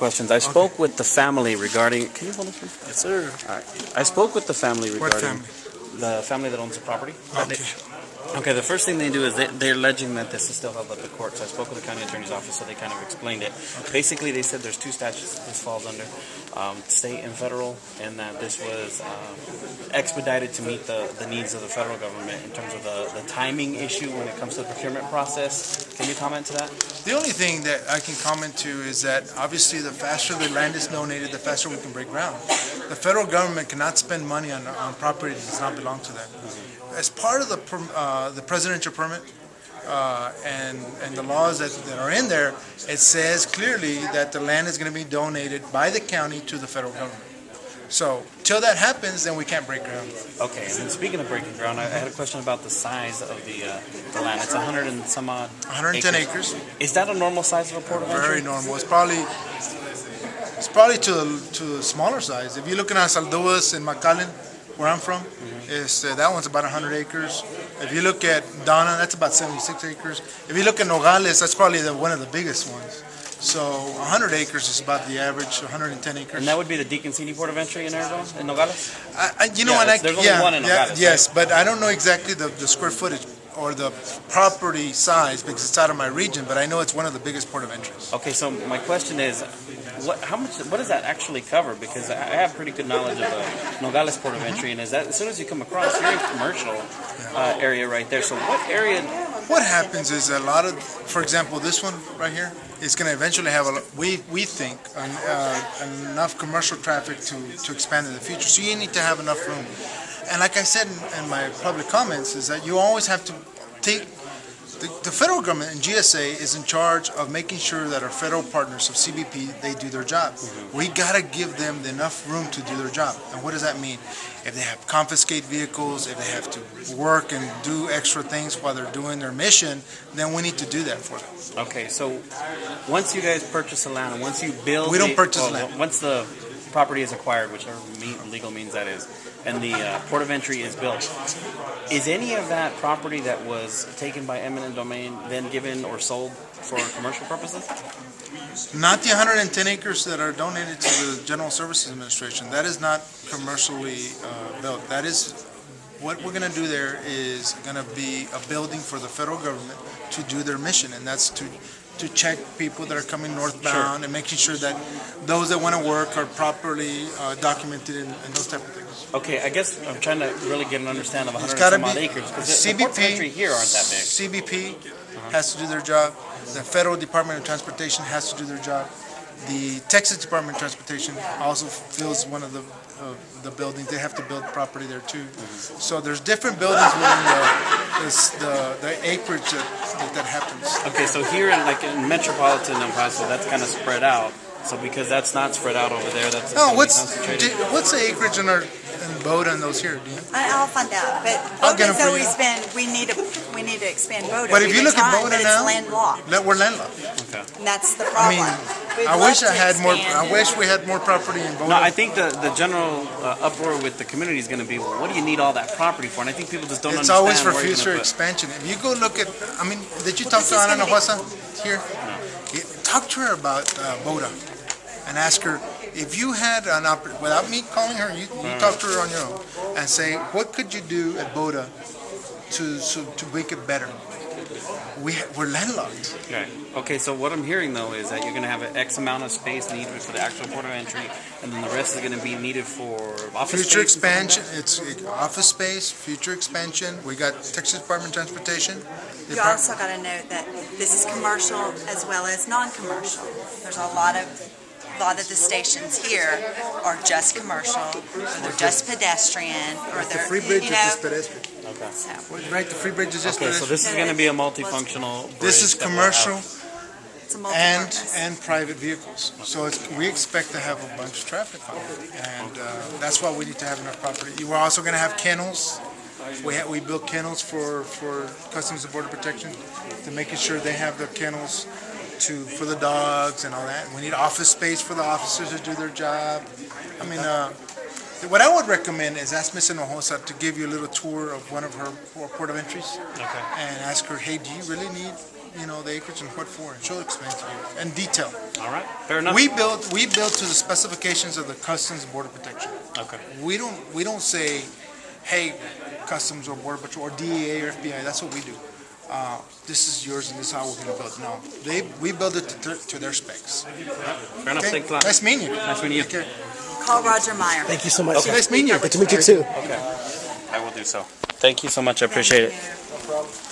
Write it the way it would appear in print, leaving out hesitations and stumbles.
questions. I spoke with the family regarding. Can you hold this one? Yes, sir. All right. I spoke with the family regarding family? the family that owns the property. Okay. Okay, the first thing they do is they're alleging that this is still held up at court. So I spoke with the county attorney's office, so they kind of explained it. Okay. Basically, they said there's two statutes this falls under, state and federal, and that this was expedited to meet the needs of the federal government in terms of the timing issue when it comes to the procurement process. Can you comment to that? The only thing that I can comment to is that obviously the faster the land is donated, the faster we can break ground. The federal government cannot spend money on property that does not belong to them. As part of the presidential permit and the laws that are in there, it says clearly that the land is going to be donated by the county to the federal government. So till that happens, then we can't break ground. Okay, and then speaking of breaking ground, I had a question about the size of the land. It's 100 and some odd 110 acres. Is that a normal size of a port of entry? Very normal. It's probably to the smaller size. If you're looking at Salduas and McAllen, where I'm from, that one's about 100 acres. If you look at Donna, that's about 76 acres. If you look at Nogales, that's probably one of the biggest ones. So 100 acres is about the average, 110 acres. And that would be the Deacon City Port of Entry in Arizona, in Nogales? There's only one in Nogales, yes, right? but I don't know exactly the square footage or the property size because it's out of my region, but I know it's one of the biggest port of entries. Okay, so my question is, what does that actually cover? Because I have pretty good knowledge of the Nogales Port of Entry, and as soon as you come across, you're in commercial area right there. So what area? What happens is a lot of, for example, this one right here is going to eventually have we think enough commercial traffic to expand in the future. So you need to have enough room. And like I said in my public comments, is that you always have to take. The federal government and GSA is in charge of making sure that our federal partners of CBP, they do their job. We got to give them enough room to do their job. And what does that mean? If they have confiscate vehicles, if they have to work and do extra things while they're doing their mission, then we need to do that for them. Okay, so once you guys purchase the land and once you build... We don't purchase land. Once the property is acquired, whichever legal means that is, and the port of entry is built, is any of that property that was taken by eminent domain then given or sold for commercial purposes? Not the 110 acres that are donated to the General Services Administration. That is not commercially built. That is, what we're going to do there is going to be a building for the federal government to do their mission, and that's to check people that are coming northbound and making sure that those that want to work are properly documented and those type of things. Okay, I guess I'm trying to really get an understanding of 100 some odd acres because the ports of entry here aren't that big. CBP has to do their job. The Federal Department of Transportation has to do their job. The Texas Department of Transportation also fills one of the buildings. They have to build property there too. So there's different buildings within the acreage that happens. Okay, so here in metropolitan El Paso, that's kind of spread out. So because that's not spread out over there, that's concentrated. What's the acreage in Boda and those here? I'll find out. But Boda's always been we need to expand Boda. But if you look at Boda now, we're landlocked. Okay. And that's the problem. I wish we had more property in Boda. No, I think the general uproar with the community is going to be, well, what do you need all that property for? And I think people just don't understand. It's always for future expansion. If you go look at, did you talk to Ana Nahuasa here? No. Talk to her about Boda and ask her, if you had an opportunity, without me calling her, you talk to her on your own and say, what could you do at Boda to make it better? We're landlocked. Okay, so what I'm hearing, though, is that you're going to have an X amount of space needed for the actual port of entry, and then the rest is going to be needed for office future space expansion. It's office space, future expansion. We got Texas Department of Transportation. You also got to note that this is commercial as well as non-commercial. There's a lot of the stations here are just commercial, or they're just pedestrian, or they're, the free bridge is just pedestrian. Okay. So. Right, the free bridge is just pedestrian. So this is going to be a multifunctional bridge. This is commercial it's a and private vehicles. So we expect to have a bunch of traffic on it, and that's why we need to have enough property. We're also going to have kennels. We built kennels for Customs and Border Protection to making sure they have the kennels for the dogs and all that. We need office space for the officers to do their job. What I would recommend is ask Ms. Hinojosa to give you a little tour of one of her port of entries, and ask her, hey, do you really need the acreage and what for, and she'll explain to you in detail. All right, fair enough. We build to the specifications of the Customs and Border Protection. Okay. We don't say, hey, Customs or Border Patrol or DEA or FBI. That's what we do. This is yours and this is how we're going to build it. No, we build it to their specs. Fair enough. Okay? Thanks a lot. Nice meeting you. Nice meeting you. Okay. Call Roger Meyer. Thank you so much. Okay. Nice meeting you. Good to meet you too. Okay. I will do so. Thank you so much. I appreciate it. Thank you.